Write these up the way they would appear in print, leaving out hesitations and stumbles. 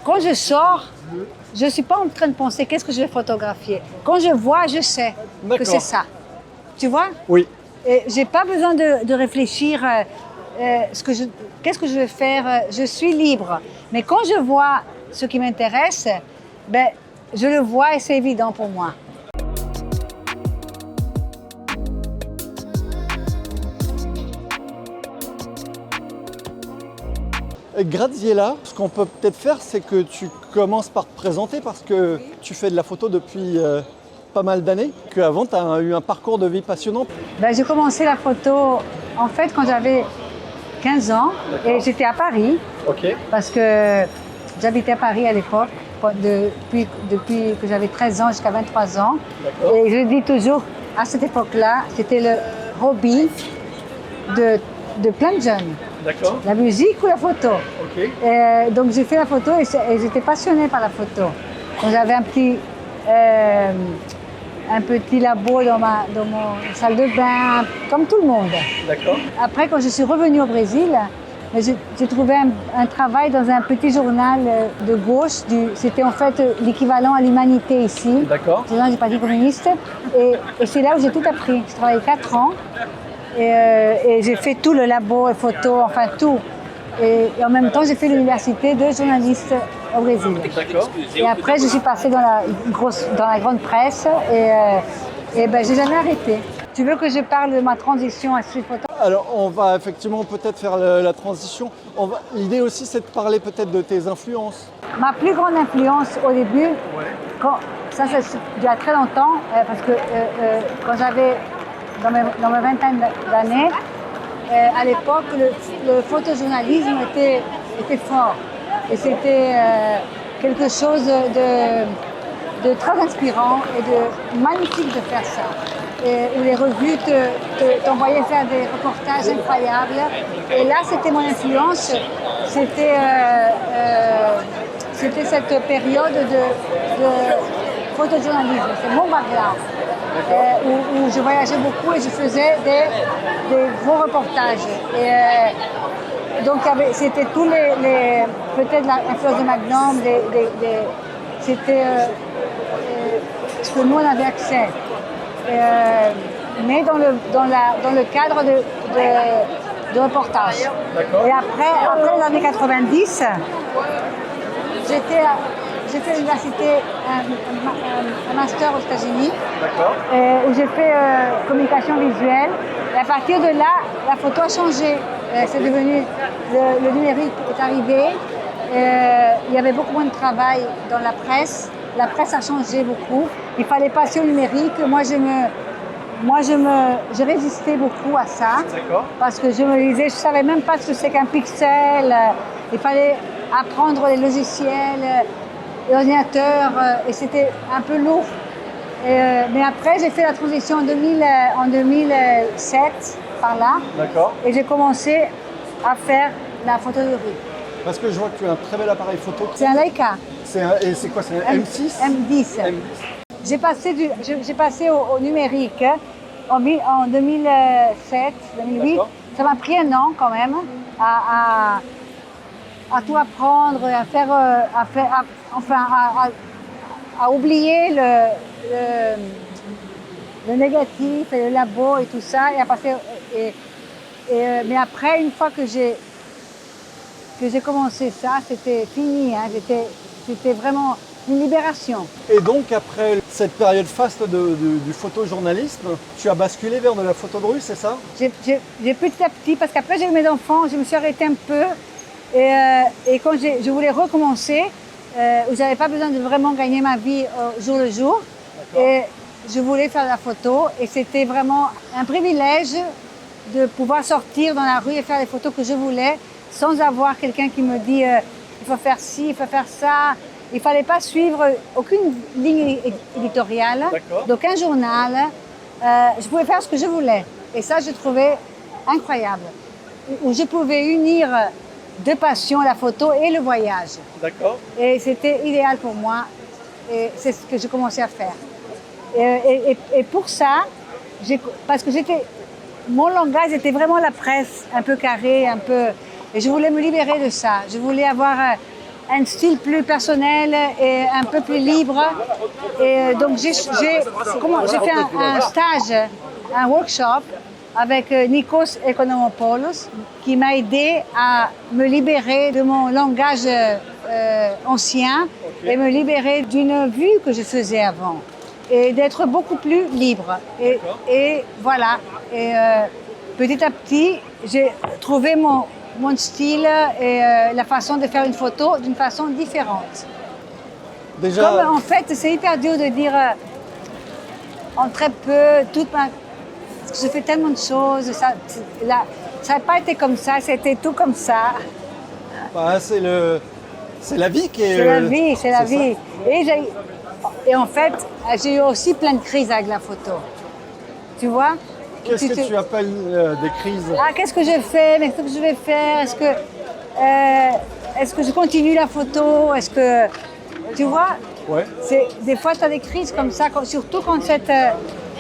quand je sors, je ne suis pas en train de penser qu'est-ce que je vais photographier. Quand je vois, je sais que c'est ça. Tu vois? Oui. Je n'ai pas besoin de réfléchir qu'est-ce que je vais faire. Je suis libre. Mais quand je vois ce qui m'intéresse, ben, je le vois et c'est évident pour moi. Graziella, ce qu'on peut peut-être faire, c'est que tu commences par te présenter parce que tu fais de la photo depuis pas mal d'années, qu'avant tu as eu un parcours de vie passionnant. Ben, j'ai commencé la photo en fait quand j'avais 15 ans et j'étais à Paris parce que j'habitais à Paris à l'époque, depuis que j'avais 13 ans jusqu'à 23 ans. Et je dis toujours, à cette époque-là, c'était le hobby de plein de jeunes. D'accord. La musique ou la photo. Donc j'ai fait la photo et j'étais passionnée par la photo. Donc j'avais un petit labo dans mon salle de bain, comme tout le monde. D'accord. Après, quand je suis revenue au Brésil, j'ai trouvé un travail dans un petit journal de gauche. C'était en fait l'équivalent à l'Humanité ici. D'accord. Journal du Parti communiste. Et c'est là où j'ai tout appris. J'ai travaillé 4 ans. Et j'ai fait tout le labo et photo, enfin tout. Et en même temps, j'ai fait l'université de journaliste au Brésil. D'accord. Et après, je suis passée dans la grande presse et ben, j'ai jamais arrêté. Tu veux que je parle de ma transition à street photo? Alors, on va effectivement peut-être faire la transition. L'idée aussi, c'est de parler peut-être de tes influences. Ma plus grande influence au début, ça c'est il y a très longtemps, parce que quand j'avais dans ma vingtaine d'années, à l'époque, le photojournalisme était fort. Et c'était quelque chose de très inspirant et de magnifique de faire ça. Où les revues t'envoyaient faire des reportages incroyables. Et là, c'était mon influence. C'était cette période de photojournalisme. C'est mon background. Où je voyageais beaucoup et je faisais des gros reportages. Donc c'était tous peut-être l'influence de Magnum, c'était ce que nous on avait accès. Mais dans le cadre de reportage. Et après les années 90, j'ai fait à l'université un master aux États-Unis où j'ai fait communication visuelle. Et à partir de là, la photo a changé. C'est devenu, le numérique est arrivé. Il y avait beaucoup moins de travail dans la presse. La presse a changé beaucoup. Il fallait passer au numérique. Moi, je résistais beaucoup à ça. Parce que je me disais, je ne savais même pas ce que c'est qu'un pixel. Il fallait apprendre les logiciels. L'ordinateur, et c'était un peu lourd. Mais après, j'ai fait la transition en 2007, par là. D'accord. Et j'ai commencé à faire la photo de rue. Parce que je vois que tu as un très bel appareil photo. C'est un Leica. Et c'est quoi? C'est un M6? M10. J'ai passé au numérique en 2007, 2008. Ça m'a pris un an quand même à tout apprendre, à oublier le négatif et le labo et tout ça, et à passer. Mais après, une fois que j'ai commencé ça, c'était fini. Hein, c'était vraiment une libération. Et donc, après cette période faste du photojournalisme, tu as basculé vers de la photo de rue, c'est ça? J'ai petit à petit, parce qu'après j'ai eu mes enfants, je me suis arrêtée un peu. Et quand je voulais recommencer, où j'avais pas besoin de vraiment gagner ma vie jour le jour, et je voulais faire de la photo, et c'était vraiment un privilège de pouvoir sortir dans la rue et faire les photos que je voulais, sans avoir quelqu'un qui me dit il faut faire ci, il faut faire ça. Il ne fallait pas suivre aucune ligne éditoriale d'aucun journal. Je pouvais faire ce que je voulais. Et ça, je trouvais incroyable. Où je pouvais unir deux passions, la photo et le voyage. D'accord. Et c'était idéal pour moi. Et c'est ce que j'ai commencé à faire. Et pour ça, parce que mon langage était vraiment la presse, un peu carré, un peu... Et je voulais me libérer de ça. Je voulais avoir un style plus personnel et un peu plus libre. Et donc j'ai fait un stage, un workshop avec Nikos Economopoulos qui m'a aidé à me libérer de mon langage ancien et me libérer d'une vue que je faisais avant et d'être beaucoup plus libre. Et voilà. Et petit à petit, j'ai trouvé mon style et la façon de faire une photo d'une façon différente. Déjà, Comme en fait, c'est hyper dur de dire en très peu, parce que je fais tellement de choses, ça n'a pas été comme ça, c'était tout comme ça. bah, c'est la vie qui est... C'est la vie, c'est la ça. vie. Et en fait, j'ai eu aussi plein de crises avec la photo. Tu vois? Qu'est-ce que tu appelles des crises? Ah, qu'est-ce que je fais? Mais qu'est-ce que je vais faire? Est-ce que je continue la photo? Est-ce que... Tu vois? Ouais. Des fois, tu as des crises comme ça, surtout quand cette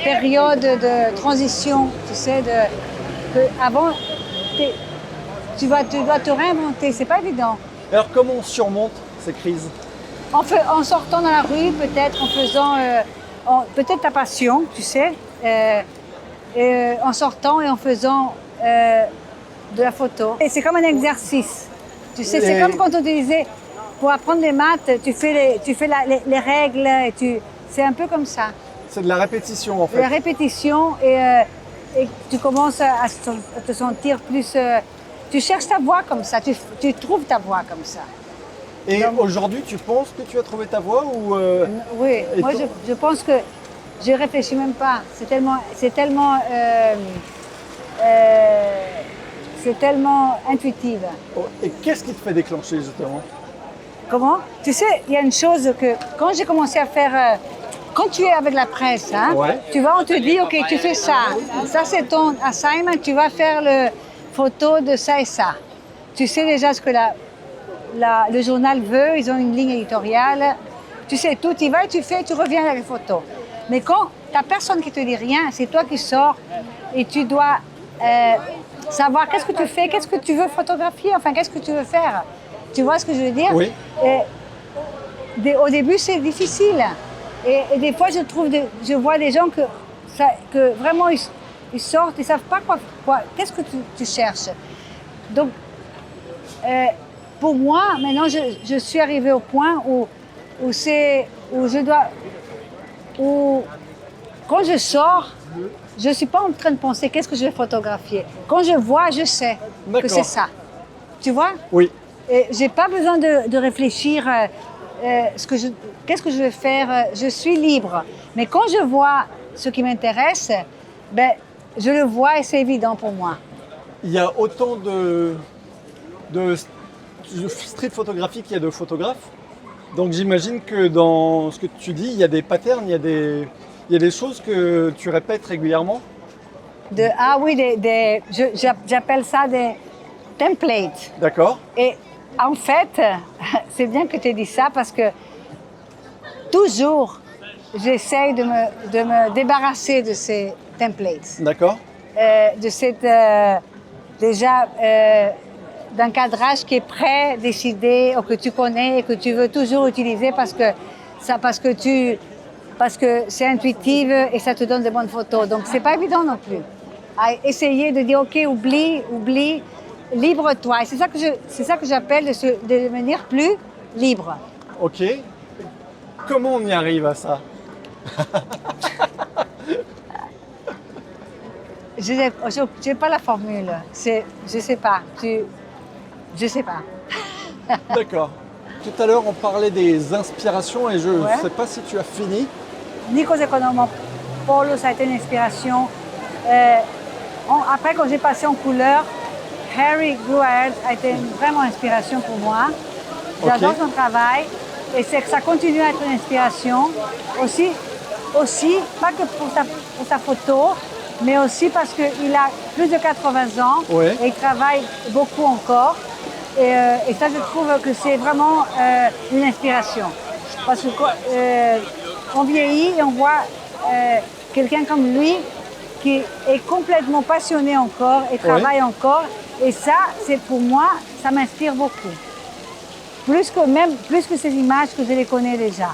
période de transition, tu sais, avant, tu dois te réinventer, c'est pas évident. Alors comment on surmonte ces crises? En sortant dans la rue, peut-être, en faisant peut-être ta passion, tu sais, en sortant et en faisant de la photo. Et c'est comme un exercice, tu sais, c'est comme quand on te disait, pour apprendre les maths, tu fais les règles, c'est un peu comme ça. C'est de la répétition en fait. La répétition et tu commences à te sentir plus... tu cherches ta voix comme ça, tu trouves ta voix comme ça. Et aujourd'hui, tu penses que tu as trouvé ta voie ou Oui, moi je pense que je réfléchis même pas. C'est tellement intuitive. Et qu'est-ce qui te fait déclencher justement? Comment? Tu sais, il y a une chose que quand j'ai commencé à faire, quand tu es avec la presse, hein, Ouais. tu vois, on te dit, ok, tu fais ça. Ça c'est ton assignment, tu vas faire le photo de ça et ça. Tu sais déjà ce que le journal veut, ils ont une ligne éditoriale. Tu sais tout, tu y vas, tu fais, tu reviens avec les photos. Mais quand tu n'as personne qui te dit rien, c'est toi qui sors et tu dois savoir qu'est-ce que tu fais, qu'est-ce que tu veux photographier, enfin qu'est-ce que tu veux faire. Tu vois ce que je veux dire? Oui. Au début, c'est difficile. Et des fois, je vois des gens que vraiment ils sortent, ils ne savent pas quoi qu'est-ce que tu cherches. Donc, pour moi, maintenant, je suis arrivée au point où quand je sors, je ne suis pas en train de penser qu'est-ce que je vais photographier. Quand je vois, je sais que c'est ça. Tu vois? Oui. Et j'ai pas besoin de réfléchir qu'est-ce que je vais faire. Je suis libre. Mais quand je vois ce qui m'intéresse, ben, je le vois et c'est évident pour moi. Il y a autant de street photographie qu'il y a de photographes. Donc j'imagine que dans ce que tu dis, il y a des patterns, il y a des choses que tu répètes régulièrement. Ah oui, j'appelle ça des templates. D'accord. Et en fait, c'est bien que tu aies dit ça parce que toujours, j'essaye de me débarrasser de ces templates. D'accord. De cette, déjà, d'un cadrage qui est prêt, décidé, ou que tu connais et que tu veux toujours utiliser parce que c'est intuitif et ça te donne de bonnes photos. Donc, c'est pas évident non plus. À essayer de dire, OK, oublie, libre-toi. Et c'est ça que j'appelle de devenir plus libre. OK. Comment on y arrive à ça? Je n'ai pas la formule. Je sais pas. Je sais pas. D'accord. Tout à l'heure, on parlait des inspirations et je ne sais pas si tu as fini. Nikos Economopoulos a été une inspiration. Après, quand j'ai passé en couleur, Harry Gruard a été vraiment une inspiration pour moi. J'adore son travail et ça continue à être une inspiration. Aussi pas que pour sa photo, mais aussi parce qu'il a plus de 80 ans et il travaille beaucoup encore. Et ça, je trouve que c'est vraiment une inspiration. Parce qu'on vieillit et on voit quelqu'un comme lui qui est complètement passionné encore et travaille encore. Et ça, c'est pour moi, ça m'inspire beaucoup. plus que ces images que je les connais déjà.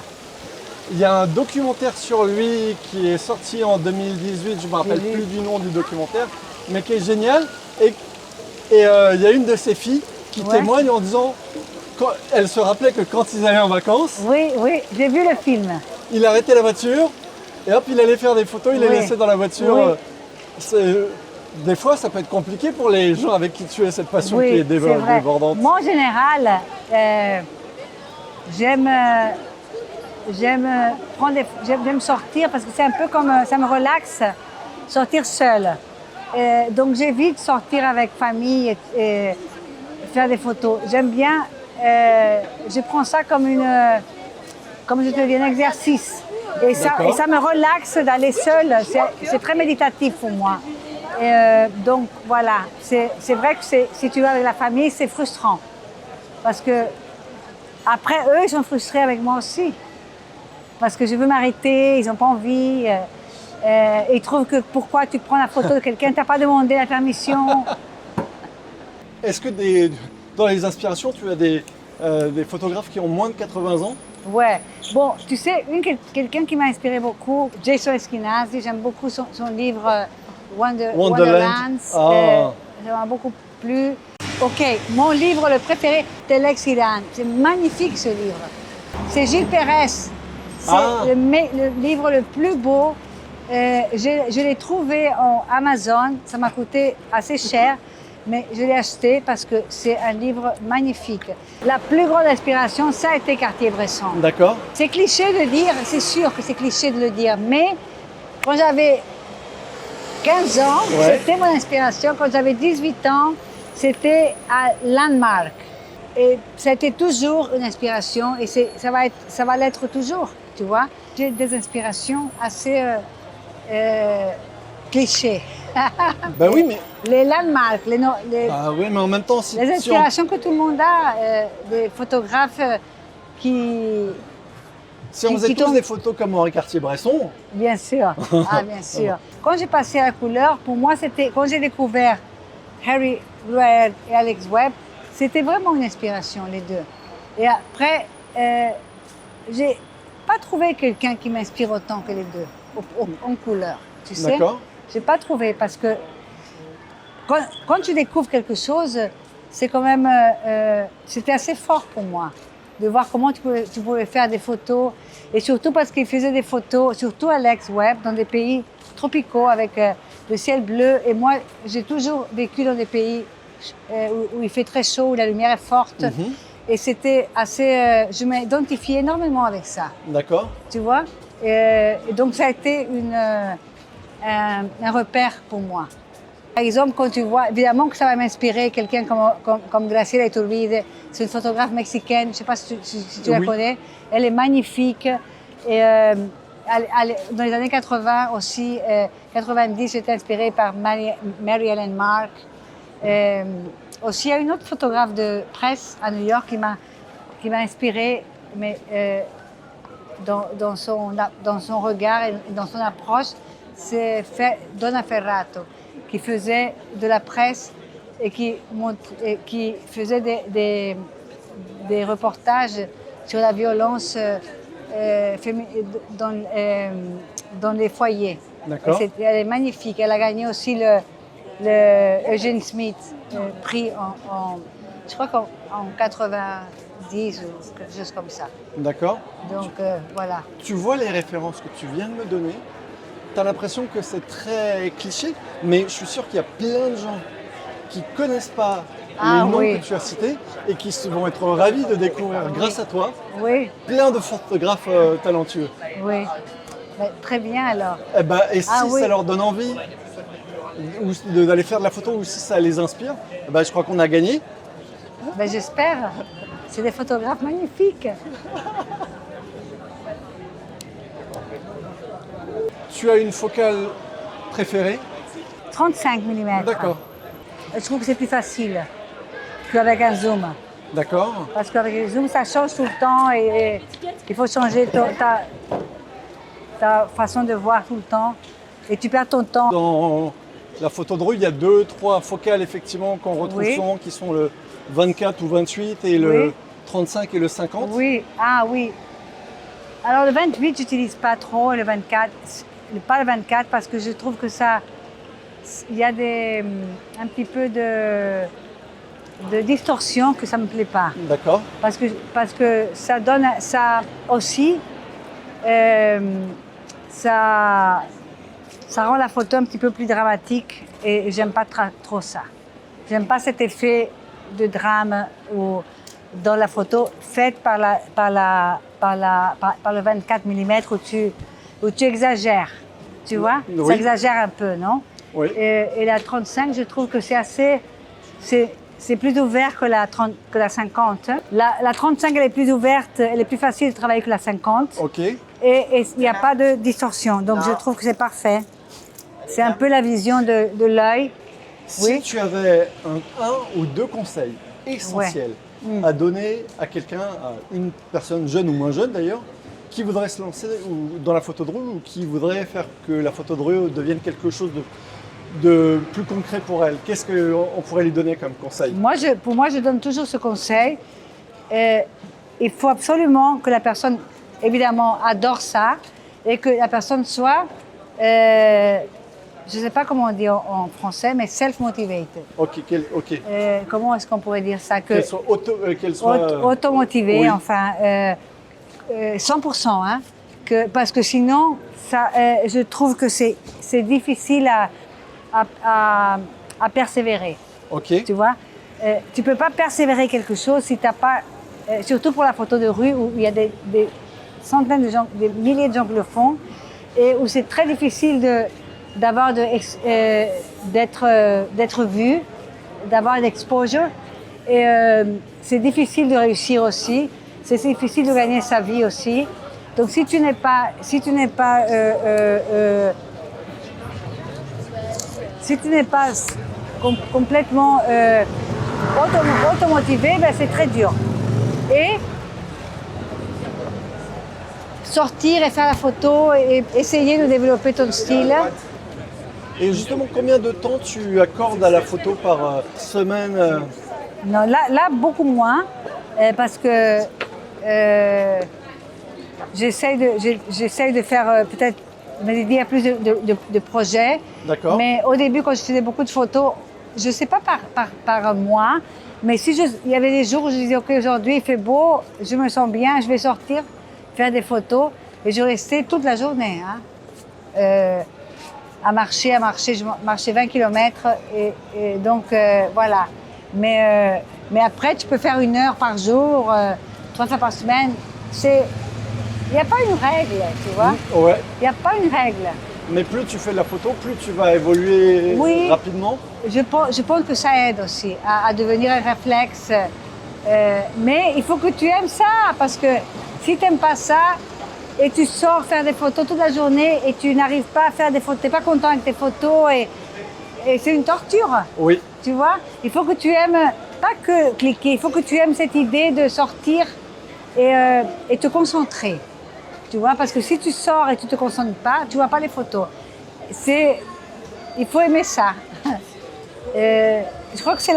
Il y a un documentaire sur lui qui est sorti en 2018, je ne me rappelle plus du nom du documentaire, mais qui est génial. Et il y a une de ses filles qui témoigne en disant qu'elle se rappelait que quand ils allaient en vacances, oui, j'ai vu le film. Il arrêtait la voiture et hop, il allait faire des photos, il les laissait dans la voiture. Des fois, ça peut être compliqué pour les gens avec qui tu as cette passion qui est débordante. Moi, en général, j'aime sortir parce que c'est un peu comme ça me relaxe, sortir seule. Donc j'évite sortir avec famille et faire des photos. J'aime bien, je prends ça comme je te dis, un exercice. Et ça me relaxe d'aller seule. C'est très méditatif pour moi. Donc voilà, c'est vrai que si tu vas avec la famille, c'est frustrant. Parce que après, eux, ils sont frustrés avec moi aussi. Parce que je veux m'arrêter, ils n'ont pas envie. Ils trouvent que pourquoi tu prends la photo de quelqu'un, tu n'as pas demandé la permission. Est-ce que dans les inspirations, tu as des photographes qui ont moins de 80 ans? Ouais. Bon, tu sais, quelqu'un qui m'a inspiré beaucoup, Jason Eskenazi, j'aime beaucoup son livre Wonderlands. Ça m'a beaucoup plu. Ok, mon livre le préféré, Telex Iran. C'est magnifique ce livre. C'est Gilles Pérez. C'est le livre le plus beau. Je l'ai trouvé en Amazon. Ça m'a coûté assez cher, mais je l'ai acheté parce que c'est un livre magnifique. La plus grande inspiration, ça a été Cartier-Bresson. D'accord. C'est cliché de dire, c'est sûr que c'est cliché de le dire, mais quand j'avais 15 ans, c'était mon inspiration. Quand j'avais 18 ans, c'était à Landmark. Et c'était toujours une inspiration et ça va l'être toujours, tu vois. J'ai des inspirations assez clichés. Ben oui, mais... Les landmarks, oui, mais en même temps... les inspirations que tout le monde a, des photographes qui... Si on faisait tous des photos comme Henri Cartier-Bresson... Bien sûr, bien sûr. Quand j'ai passé à la couleur, pour moi, c'était... Quand j'ai découvert Harry Wright et Alex Webb, c'était vraiment une inspiration, les deux. Et après, j'ai pas trouvé quelqu'un qui m'inspire autant que les deux, en couleur, tu sais. D'accord. J'ai pas trouvé, parce que quand tu découvres quelque chose, c'est quand même... c'était assez fort pour moi, de voir comment tu pouvais faire des photos, et surtout parce qu'il faisait des photos, surtout Alex Webb, dans des pays tropicaux, avec le ciel bleu. Et moi, j'ai toujours vécu dans des pays où il fait très chaud, où la lumière est forte. Et c'était assez... je m'identifiais énormément avec ça. D'accord. Tu vois, et donc ça a été un repère pour moi. Par exemple, quand tu vois, évidemment que ça va m'inspirer quelqu'un comme Graciela Iturbide. C'est une photographe mexicaine, je ne sais pas si tu la connais. Elle est magnifique. Et dans les années 80 aussi, 90, j'étais inspirée par Mary Ellen Mark. Aussi, il y a une autre photographe de presse à New York qui m'a inspirée, mais dans son regard et dans son approche, c'est Donna Ferrato, qui faisait de la presse et qui faisait des reportages sur la violence dans les foyers. D'accord. Elle est magnifique. Elle a gagné aussi le Eugene Smith prix je crois qu'en 90 ou quelque chose comme ça. D'accord. Donc voilà. Tu vois les références que tu viens de me donner, tu as l'impression que c'est très cliché, mais je suis sûr qu'il y a plein de gens qui ne connaissent pas les noms que tu as cités et qui vont être ravis de découvrir grâce à toi plein de photographes talentueux. Oui, très bien alors. Et si ça leur donne envie d'aller faire de la photo ou si ça les inspire, je crois qu'on a gagné. J'espère. C'est des photographes magnifiques. Tu as une focale préférée? 35 mm. D'accord. Je trouve que c'est plus facile qu'avec un zoom. D'accord. Parce qu'avec le zoom, ça change tout le temps et il faut changer ta façon de voir tout le temps et tu perds ton temps. Dans la photo de rue, il y a 2-3 focales effectivement qu'on retrouve souvent qui sont le 24 ou 28 et 35 et le 50. Oui, ah oui. Alors le 28, j'utilise pas trop, et le 24, pas le 24 parce que je trouve que ça, il y a un petit peu de distorsion que ça me plaît pas. D'accord. Parce que ça donne, ça aussi, ça rend la photo un petit peu plus dramatique et j'aime pas trop ça. J'aime pas cet effet de drame dans la photo faite par le 24 mm où tu exagères, tu vois? Oui. Ça exagère un peu, non? Oui. Et la 35, je trouve que c'est plus ouvert que la 50. La 35, elle est plus ouverte, elle est plus facile de travailler que la 50. Ok. Et il n'y a pas de distorsion, donc je trouve que c'est parfait. C'est un peu la vision de l'œil. Si tu avais un ou deux conseils essentiels à donner à quelqu'un, à une personne jeune ou moins jeune d'ailleurs, qui voudrait se lancer dans la photo de rue ou qui voudrait faire que la photo de rue devienne quelque chose de plus concret pour elle, qu'est-ce qu'on pourrait lui donner comme conseil? Pour moi, je donne toujours ce conseil. Il faut absolument que la personne, évidemment, adore ça et que la personne soit, je ne sais pas comment on dit en français, mais self-motivated. Ok. Comment est-ce qu'on pourrait dire ça? Qu'elle soit automotivée, oui. enfin, 100%. Hein, parce que sinon, ça, je trouve que c'est difficile à persévérer. Ok. Tu vois, tu peux pas persévérer quelque chose si t'as pas, surtout pour la photo de rue où il y a des centaines de gens, des milliers de gens qui le font et où c'est très difficile d'être vu, d'avoir l'exposure et c'est difficile de réussir aussi, c'est difficile de gagner sa vie aussi. Donc si tu n'es pas complètement automotivé, ben c'est très dur. Et sortir et faire la photo et essayer de développer ton style. Et justement, combien de temps tu accordes à la photo par semaine? Non, là beaucoup moins, parce que j'essaye de faire peut-être. Il y a plus de projets. D'accord. Mais au début, quand je faisais beaucoup de photos, je ne sais pas par mois, mais il y avait des jours où je disais, OK, aujourd'hui il fait beau, je me sens bien, je vais sortir, faire des photos. Et je restais toute la journée à marcher. Je marchais 20 km. Et donc, voilà. Mais après, tu peux faire 1 heure par jour, 3 fois par semaine. Il n'y a pas une règle, tu vois. Ouais. Il n'y a pas une règle. Mais plus tu fais de la photo, plus tu vas évoluer rapidement. Je pense que ça aide aussi à devenir un réflexe. Mais il faut que tu aimes ça, parce que si tu n'aimes pas ça et tu sors faire des photos toute la journée et tu n'arrives pas à faire des photos, tu n'es pas content avec tes photos et c'est une torture. Oui. Tu vois, il faut que tu aimes, pas que cliquer, il faut que tu aimes cette idée de sortir et te concentrer. Tu vois, parce que si tu sors et tu ne te concentres pas, tu ne vois pas les photos. Il faut aimer ça. Je crois que c'est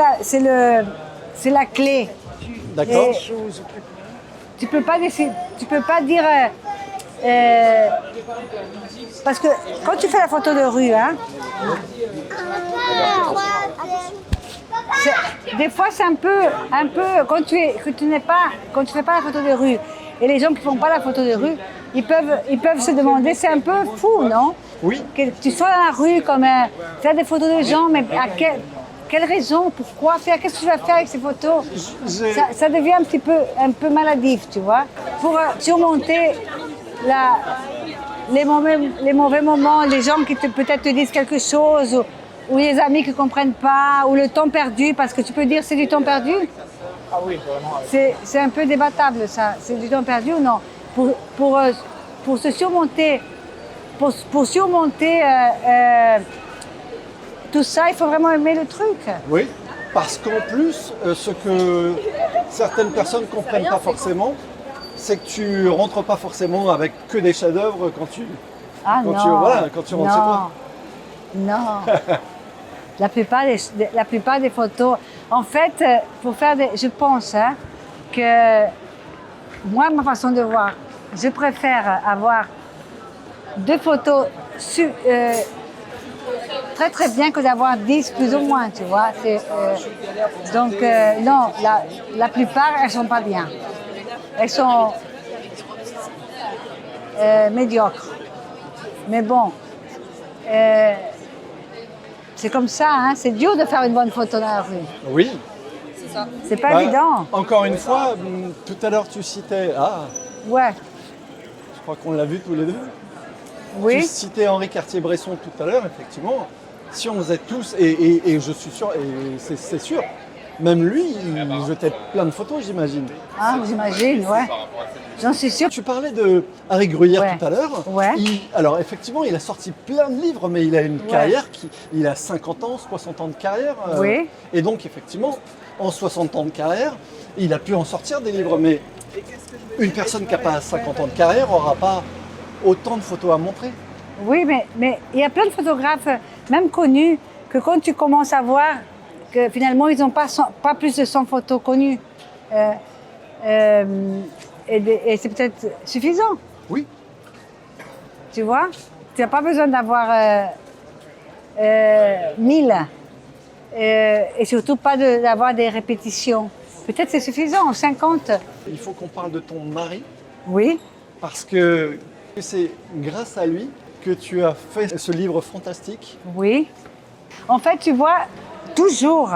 la clé. D'accord. Tu peux pas dire parce que quand tu fais la photo de rue, hein, des fois c'est un peu quand tu fais pas la photo de rue et les gens qui font pas la photo de rue, ils peuvent se demander, c'est un peu fou, non? Oui. Que tu sois dans la rue comme faire des photos de gens, mais à quelle raison? Pourquoi faire? Qu'est-ce que tu vas faire avec ces photos? Ça devient un peu maladif, tu vois. Pour surmonter les mauvais moments, les gens qui peut-être te disent quelque chose, ou les amis qui ne comprennent pas, ou le temps perdu, parce que tu peux dire c'est du temps perdu. Ah oui, vraiment. C'est un peu débattable ça, c'est du temps perdu ou non? Pour se surmonter, pour surmonter tout ça, il faut vraiment aimer le truc. Oui, parce qu'en plus, ce que certaines personnes ne comprennent pas forcément, c'est que tu rentres pas forcément avec que des chefs-d'œuvre quand tu rentres chez toi. Non. La plupart des photos, en fait, je pense que moi, ma façon de voir, je préfère avoir 2 photos très très bien que d'avoir 10 plus ou moins, tu vois. Donc non, la plupart, elles sont pas bien. Elles sont médiocres. Mais bon, c'est comme ça, hein. C'est dur de faire une bonne photo dans la rue. Oui. C'est pas évident. Encore une fois, tout à l'heure tu citais, Ouais, je crois qu'on l'a vu tous les deux. Tu oui, citais Henri Cartier-Bresson tout à l'heure, effectivement. Si on faisait tous, et je suis sûr, et c'est sûr, même lui, il jetait plein de photos, j'imagine. ah, j'imagine, ouais. J'en suis sûre. Tu parlais de Harry Gruyère Ouais. tout à l'heure. Ouais. Alors effectivement, il a sorti plein de livres, mais il a une carrière il a 50 ans, 60 ans de carrière. Oui. Et donc effectivement, en 60 ans de carrière, il a pu en sortir des livres. Mais une personne qui n'a pas 50 ans de carrière n'aura pas autant de photos à montrer. Oui, mais il y a plein de photographes, même connus, que quand tu commences à voir que finalement, ils n'ont pas plus de 100 photos connues. Et c'est peut-être suffisant, Oui. tu vois. Tu n'as pas besoin d'avoir 1000 et surtout pas d'avoir des répétitions. Peut-être c'est suffisant, 50. Il faut qu'on parle de ton mari, Oui, parce que c'est grâce à lui que tu as fait ce livre fantastique. oui. En fait, tu vois, toujours,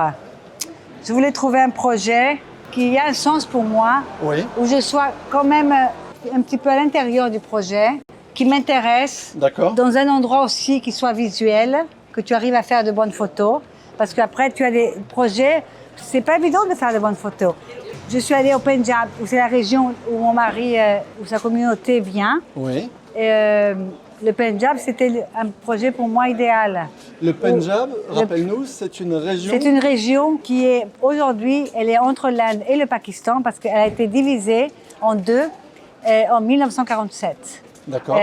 je voulais trouver un projet qui a un sens pour moi, Oui. où je sois quand même un petit peu à l'intérieur du projet, qui m'intéresse, D'accord. dans un endroit aussi qui soit visuel, que tu arrives à faire de bonnes photos. Parce qu'après, tu as des projets, c'est pas évident de faire de bonnes photos. Je suis allée au Pendjab, où c'est la région où mon mari, où sa communauté vient. Oui. Et, le Pendjab, c'était un projet pour moi idéal. Le Pendjab, rappelle-nous, c'est une région. C'est une région qui est aujourd'hui, elle est entre l'Inde et le Pakistan parce qu'elle a été divisée en deux en 1947, D'accord.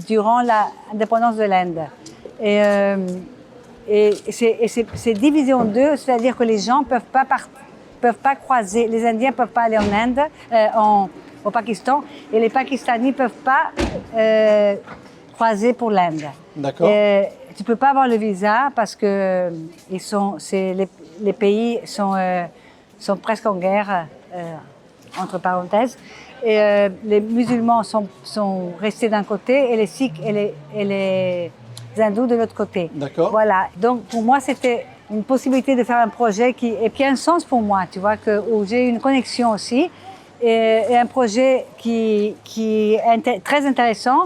durant l'indépendance de l'Inde. Et c'est divisé en deux, c'est-à-dire que les gens peuvent pas croiser, les Indiens peuvent pas aller en Inde, au Pakistan, et les Pakistanis peuvent pas croiser pour l'Inde. D'accord. Tu peux pas avoir le visa parce que les pays sont presque en guerre, entre parenthèses. Et les musulmans sont restés d'un côté et les Sikhs et les hindous de l'autre côté. D'accord. Voilà. Donc pour moi, c'était une possibilité de faire un projet qui a un sens pour moi, tu vois, où j'ai une connexion aussi et un projet qui est très intéressant.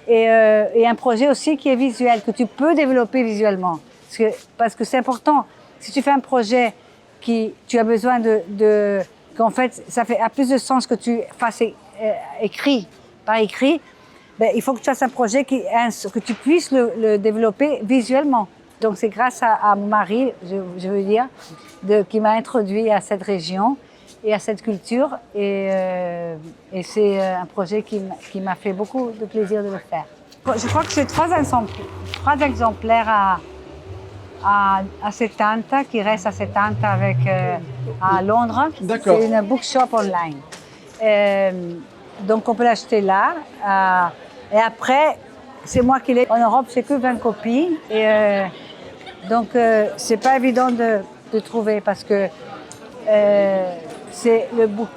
Et un projet aussi qui est visuel, que tu peux développer visuellement. Parce que c'est important. Si tu fais un projet tu as besoin qu'en fait, ça a plus de sens que tu fasses par écrit, ben, il faut que tu fasses un projet que tu puisses le développer visuellement. Donc c'est grâce à mon mari, je veux dire, qui m'a introduit à cette région et à cette culture. Et c'est un projet qui m'a fait beaucoup de plaisir de le faire. Je crois que j'ai 3 exemplaires à Setanta, qui reste à Setanta à Londres. D'accord. C'est une bookshop online. Donc on peut l'acheter là. Et après, c'est moi qui l'ai. En Europe, c'est que 20 copies. Et donc c'est pas évident de trouver parce que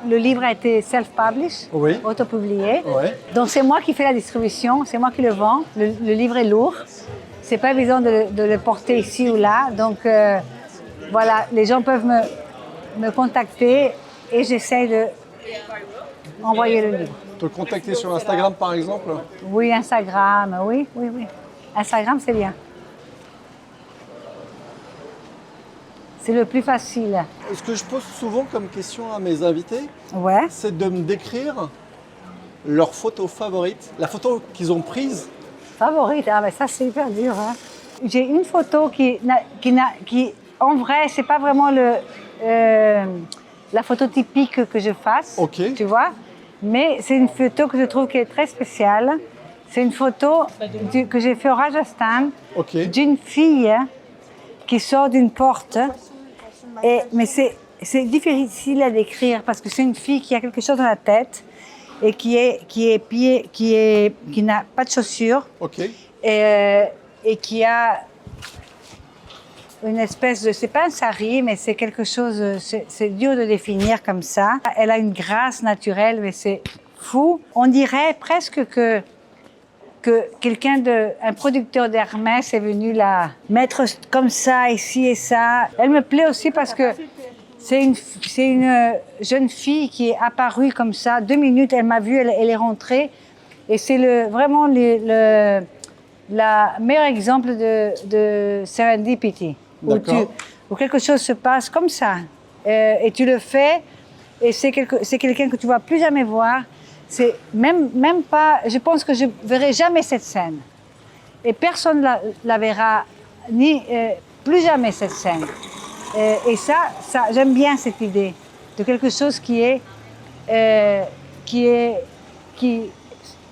le livre a été self-published, Oui. autopublié. Oui. Donc c'est moi qui fais la distribution, c'est moi qui le vends. Le livre est lourd. C'est pas évident de le porter ici ou là. Donc voilà, les gens peuvent me contacter et j'essaie de envoyer le livre. Te contacter sur Instagram par exemple. Oui, Instagram, oui. Instagram, c'est bien. C'est le plus facile. Ce que je pose souvent comme question à mes invités, Ouais. c'est de me décrire leur photo favorite, la photo qu'ils ont prise. Favorite, ah ben ça c'est hyper dur. Hein. J'ai une photo qui en vrai, c'est pas vraiment la photo typique que je fasse, Ok. tu vois. Mais c'est une photo que je trouve qui est très spéciale. C'est une photo que j'ai fait au Rajasthan Ok. d'une fille qui sort d'une porte. Mais C'est difficile à décrire parce que c'est une fille qui a quelque chose dans la tête et qui n'a pas de chaussures. Ok. Et qui a une espèce de, c'est pas un sari, mais c'est quelque chose, c'est dur de définir comme ça. Elle a une grâce naturelle, mais c'est fou. On dirait presque que un producteur d'Hermès est venu la mettre comme ça, ici et ça. Elle me plaît aussi parce que c'est une jeune fille qui est apparue comme ça. 2 minutes, elle m'a vue, elle est rentrée. Et c'est vraiment le meilleur exemple de serendipity. Où quelque chose se passe comme ça. Et tu le fais, et c'est quelqu'un que tu ne vas plus jamais voir. C'est même pas, je pense que je ne verrai jamais cette scène. Et personne ne la verra, plus jamais cette scène. Et ça j'aime bien cette idée de quelque chose qui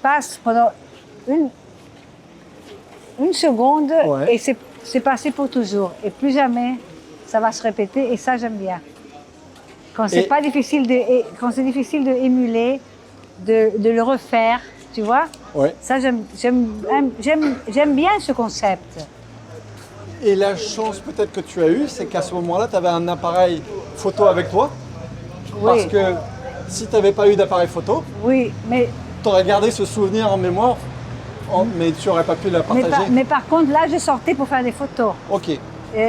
passe pendant une seconde, ouais. Et c'est passé pour toujours. Et plus jamais, ça va se répéter. Et ça, j'aime bien. Quand c'est difficile de émuler, de le refaire, tu vois. Ouais. Ça, j'aime bien ce concept. Et la chance peut-être que tu as eue, c'est qu'à ce moment-là, tu avais un appareil photo avec toi. Oui. Parce que si tu n'avais pas eu d'appareil photo, oui, mais tu aurais gardé ce souvenir en mémoire, mais tu n'aurais pas pu la partager. Mais par contre, là, je sortais pour faire des photos. Ok.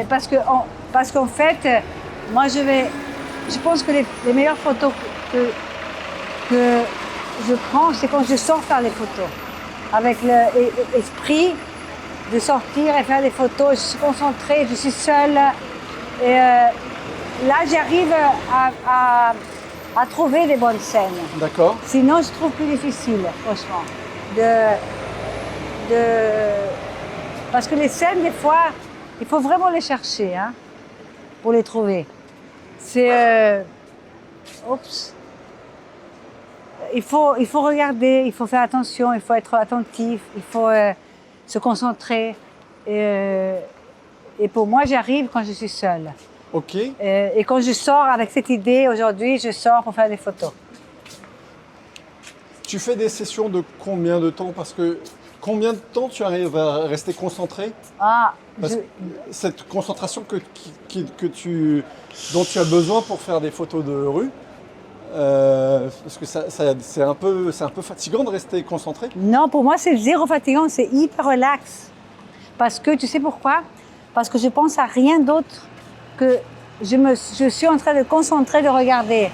Parce qu'en fait, moi, je pense que les meilleures photos que je prends, c'est quand je sors faire des photos. Avec l'esprit de sortir et faire des photos, je suis concentrée, je suis seule. Et là, j'arrive à trouver des bonnes scènes. D'accord. Sinon, je trouve plus difficile, franchement. Parce que les scènes, des fois, il faut vraiment les chercher, hein, pour les trouver. Oups. Il faut regarder, il faut faire attention, il faut être attentif, il faut se concentrer. Et pour moi, j'arrive quand je suis seule. Ok. Et quand je sors avec cette idée, aujourd'hui, je sors pour faire des photos. Tu fais des sessions de combien de temps? Parce que combien de temps tu arrives à rester concentré? Cette concentration dont tu as besoin pour faire des photos de rue, parce que c'est un peu fatigant de rester concentré. Non, pour moi, c'est zéro fatigant, c'est hyper relax. Parce que, tu sais pourquoi? Parce que je pense à rien d'autre que je suis en train de concentrer, de regarder.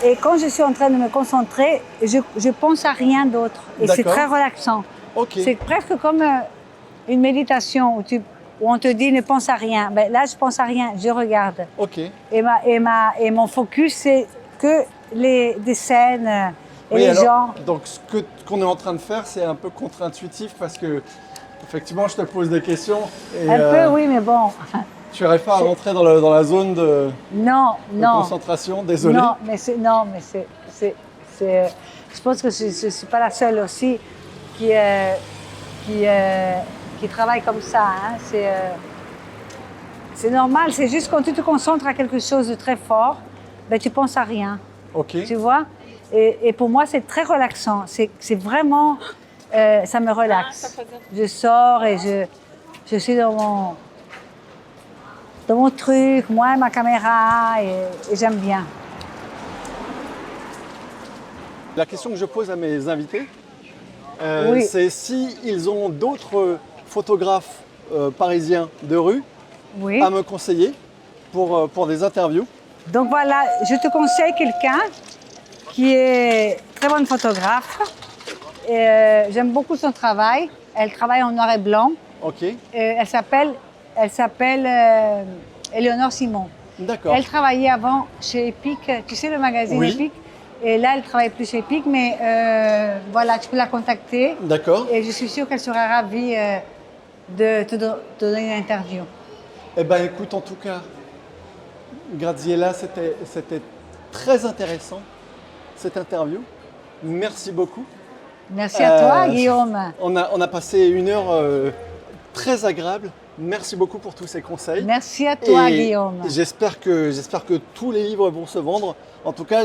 Et quand je suis en train de me concentrer, je pense à rien d'autre. Et c'est très relaxant. Okay. C'est presque comme une méditation où on te dit ne pense à rien. Ben, là, je pense à rien, je regarde. Okay. Et mon focus, c'est que des scènes et les gens. Donc, ce qu'on est en train de faire, c'est un peu contre-intuitif parce que, effectivement, je te pose des questions. Et, un peu, oui, mais bon. Tu n'arrives pas à rentrer dans la zone de concentration, désolé. Non, mais je pense que je ne suis pas la seule aussi qui travaille comme ça. Hein. C'est normal, c'est juste quand tu te concentres à quelque chose de très fort, ben, tu ne penses à rien. Okay. Tu vois? Et pour moi, c'est très relaxant. C'est vraiment, ça me relaxe. Je sors et je suis dans mon truc, moi et ma caméra, et j'aime bien. La question que je pose à mes invités, oui. c'est s'ils ont d'autres photographes parisiens de rue à me conseiller pour des interviews. Donc voilà, je te conseille quelqu'un qui est très bonne photographe. J'aime beaucoup son travail. Elle travaille en noir et blanc. Ok. Elle s'appelle Éléonore Simon. D'accord. Elle travaillait avant chez Epic, tu sais le magazine Epic. Et là, elle ne travaille plus chez Epic, mais voilà, tu peux la contacter. D'accord. Et je suis sûre qu'elle serait ravie de te donner une interview. Eh bien, écoute, en tout cas, Graziella, c'était très intéressant, cette interview. Merci beaucoup. Merci à toi, Guillaume. On a passé une heure très agréable. Merci beaucoup pour tous ces conseils. Merci à toi, Et Guillaume. j'espère que tous les livres vont se vendre. En tout cas,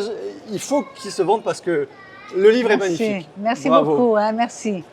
il faut qu'ils se vendent parce que le livre est Merci. magnifique. Merci Bravo. beaucoup. Hein, merci.